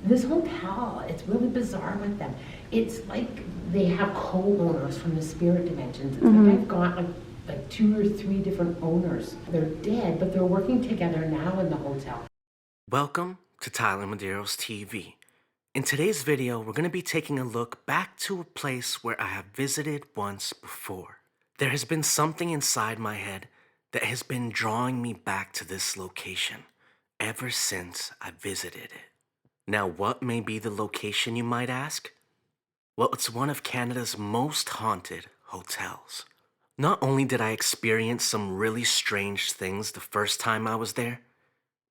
This hotel, it's really bizarre with them. It's like they have co-owners from the spirit dimensions. It's like I've got like 2 or 3 different owners. They're dead, but they're working together now in the hotel. Welcome to TylerMedeirosTV. In today's video, we're going to be taking a look back to a place where I have visited once before. There has been something inside my head that has been drawing me back to this location ever since I visited it. Now, what may be the location, you might ask? Well, it's one of Canada's most haunted hotels. Not only did I experience some really strange things the first time I was there,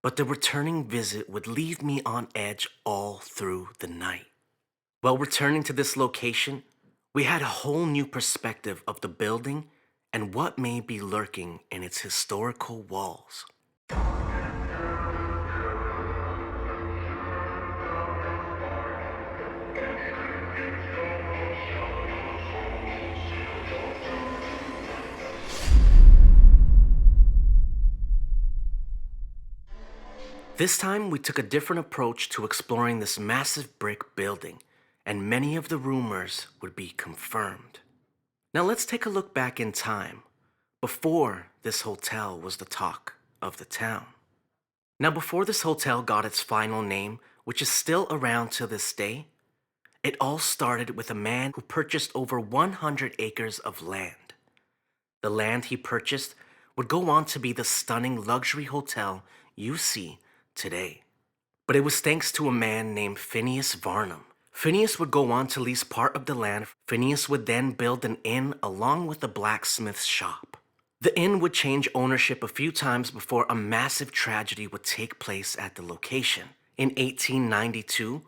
but the returning visit would leave me on edge all through the night. While returning to this location, we had a whole new perspective of the building and what may be lurking in its historical walls. This time, we took a different approach to exploring this massive brick building, and many of the rumors would be confirmed. Now let's take a look back in time, before this hotel was the talk of the town. Now before this hotel got its final name, which is still around to this day, it all started with a man who purchased over 100 acres of land. The land he purchased would go on to be the stunning luxury hotel you see today. But it was thanks to a man named Phineas Varnum. Phineas would go on to lease part of the land. Phineas would then build an inn along with a blacksmith's shop. The inn would change ownership a few times before a massive tragedy would take place at the location. In 1892,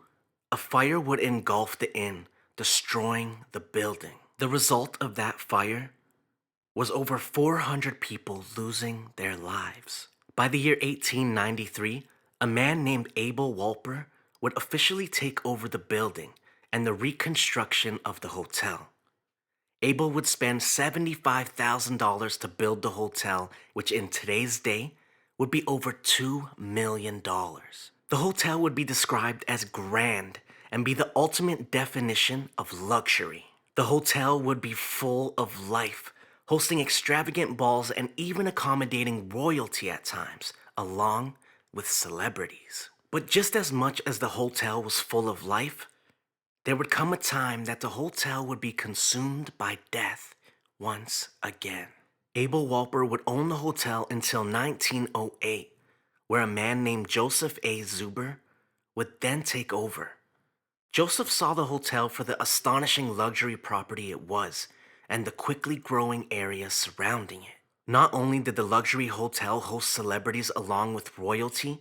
a fire would engulf the inn, destroying the building. The result of that fire was over 400 people losing their lives. By the year 1893, a man named Abel Walper would officially take over the building and the reconstruction of the hotel. Abel would spend $75,000 to build the hotel, which in today's day would be over $2 million. The hotel would be described as grand and be the ultimate definition of luxury. The hotel would be full of life, hosting extravagant balls and even accommodating royalty at times, along with celebrities. But just as much as the hotel was full of life, there would come a time that the hotel would be consumed by death once again. Abel Walper would own the hotel until 1908, where a man named Joseph A. Zuber would then take over. Joseph saw the hotel for the astonishing luxury property it was and the quickly growing area surrounding it. Not only did the luxury hotel host celebrities along with royalty,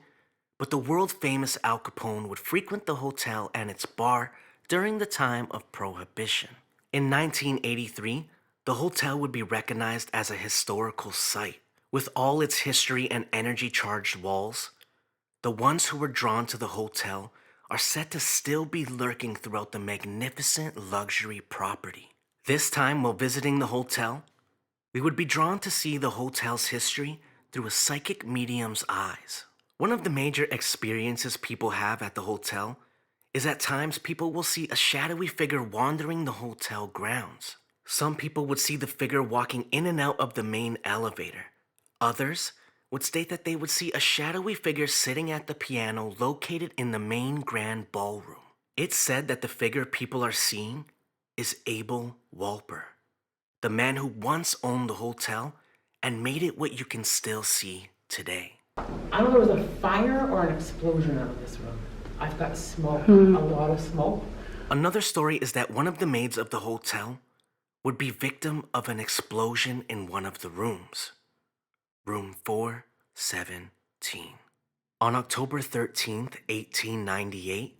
but the world-famous Al Capone would frequent the hotel and its bar during the time of Prohibition. In 1983, the hotel would be recognized as a historical site. With all its history and energy-charged walls, the ones who were drawn to the hotel are said to still be lurking throughout the magnificent luxury property. This time, while visiting the hotel, we would be drawn to see the hotel's history through a psychic medium's eyes. One of the major experiences people have at the hotel is at times people will see a shadowy figure wandering the hotel grounds. Some people would see the figure walking in and out of the main elevator. Others would state that they would see a shadowy figure sitting at the piano located in the main grand ballroom. It's said that the figure people are seeing is Abel Walper, the man who once owned the hotel and made it what you can still see today. I don't know if there was a fire or an explosion out of this room. I've got smoke, a lot of smoke. Another story is that one of the maids of the hotel would be victim of an explosion in one of the rooms, room 417. On October 13th, 1898,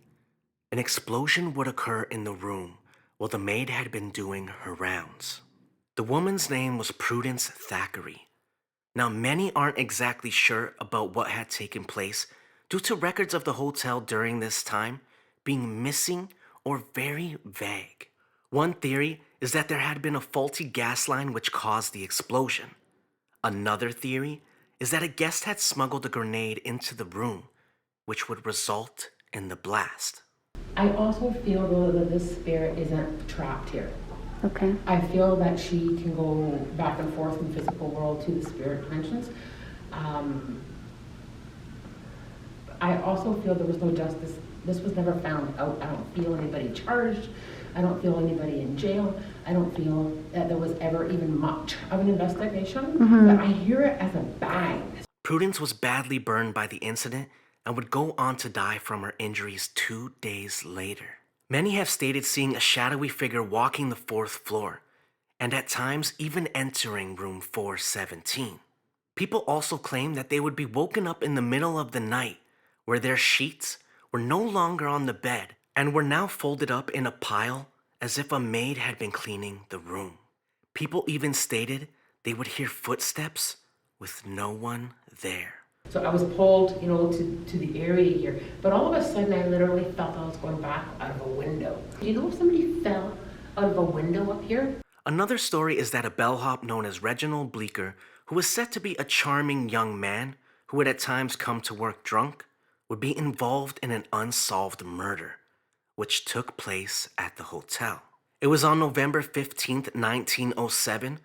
an explosion would occur in the room while the maid had been doing her rounds. The woman's name was Prudence Thackeray. Now, many aren't exactly sure about what had taken place due to records of the hotel during this time being missing or very vague. One theory is that there had been a faulty gas line which caused the explosion. Another theory is that a guest had smuggled a grenade into the room, which would result in the blast. I also feel though that this spirit isn't trapped here. Okay. I feel that she can go back and forth from the physical world to the spirit dimensions. I also feel there was no justice. This was never found out. I don't feel anybody charged. I don't feel anybody in jail. I don't feel that there was ever even much of an investigation. But I hear it as a bang. Prudence was badly burned by the incident and would go on to die from her injuries 2 days later. Many have stated seeing a shadowy figure walking the 4th floor, and at times even entering room 417. People also claim that they would be woken up in the middle of the night, where their sheets were no longer on the bed and were now folded up in a pile as if a maid had been cleaning the room. People even stated they would hear footsteps with no one there. So I was pulled, to the area here. But all of a sudden, I literally felt I was going back out of a window. You know if somebody fell out of a window up here? Another story is that a bellhop known as Reginald Bleecker, who was said to be a charming young man who would at times come to work drunk, would be involved in an unsolved murder, which took place at the hotel. It was on November 15th, 1907,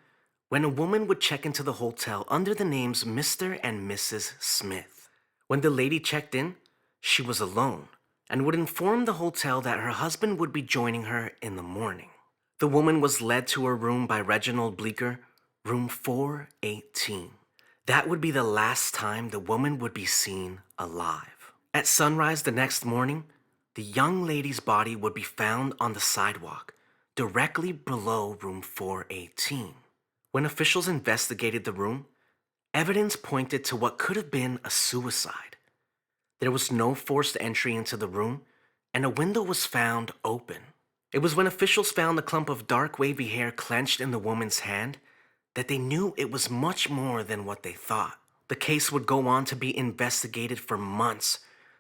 when a woman would check into the hotel under the names Mr. and Mrs. Smith. When the lady checked in, she was alone and would inform the hotel that her husband would be joining her in the morning. The woman was led to her room by Reginald Bleecker, room 418. That would be the last time the woman would be seen alive. At sunrise the next morning, the young lady's body would be found on the sidewalk, directly below room 418. When officials investigated the room, evidence pointed to what could have been a suicide. There was no forced entry into the room, and a window was found open. It was when officials found a clump of dark wavy hair clenched in the woman's hand that they knew it was much more than what they thought. The case would go on to be investigated for months,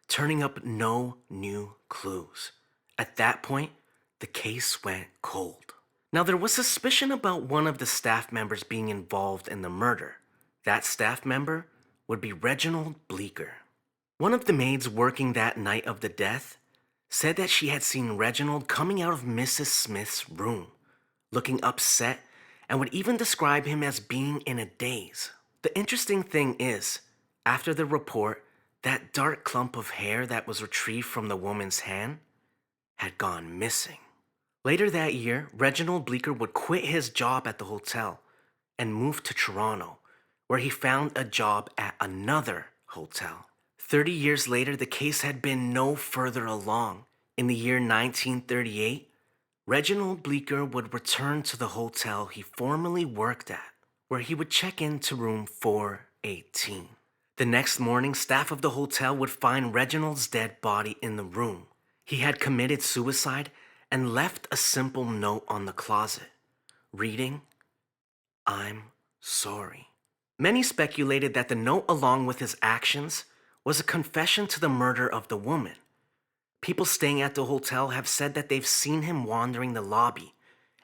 turning up no new clues. At that point, the case went cold. Now, there was suspicion about one of the staff members being involved in the murder. That staff member would be Reginald Bleecker. One of the maids working that night of the death said that she had seen Reginald coming out of Mrs. Smith's room, looking upset, and would even describe him as being in a daze. The interesting thing is, after the report, that dark clump of hair that was retrieved from the woman's hand had gone missing. Later that year, Reginald Bleecker would quit his job at the hotel and move to Toronto, where he found a job at another hotel. 30 years later, the case had been no further along. In the year 1938, Reginald Bleecker would return to the hotel he formerly worked at, where he would check into room 418. The next morning, staff of the hotel would find Reginald's dead body in the room. He had committed suicide and left a simple note on the closet, reading, "I'm sorry." Many speculated that the note, along with his actions, was a confession to the murder of the woman. People staying at the hotel have said that they've seen him wandering the lobby,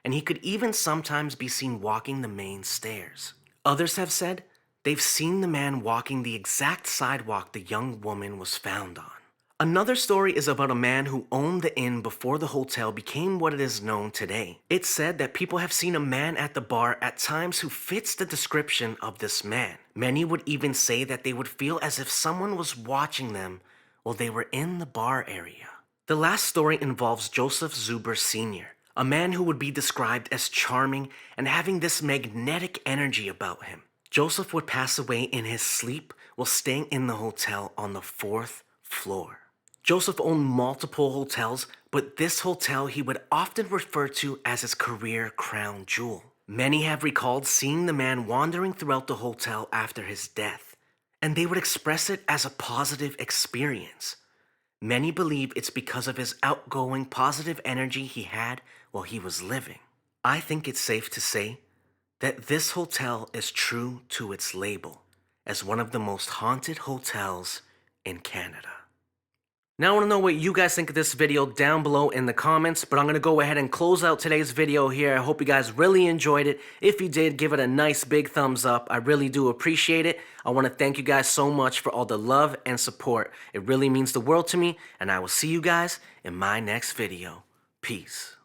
and he could even sometimes be seen walking the main stairs. Others have said they've seen the man walking the exact sidewalk the young woman was found on. Another story is about a man who owned the inn before the hotel became what it is known today. It's said that people have seen a man at the bar at times who fits the description of this man. Many would even say that they would feel as if someone was watching them while they were in the bar area. The last story involves Joseph Zuber Sr., a man who would be described as charming and having this magnetic energy about him. Joseph would pass away in his sleep while staying in the hotel on the 4th floor. Joseph owned multiple hotels, but this hotel he would often refer to as his career crown jewel. Many have recalled seeing the man wandering throughout the hotel after his death, and they would express it as a positive experience. Many believe it's because of his outgoing positive energy he had while he was living. I think it's safe to say that this hotel is true to its label as one of the most haunted hotels in Canada. Now I want to know what you guys think of this video down below in the comments, but I'm going to go ahead and close out today's video here. I hope you guys really enjoyed it. If you did, give it a nice big thumbs up. I really do appreciate it. I want to thank you guys so much for all the love and support. It really means the world to me, and I will see you guys in my next video. Peace.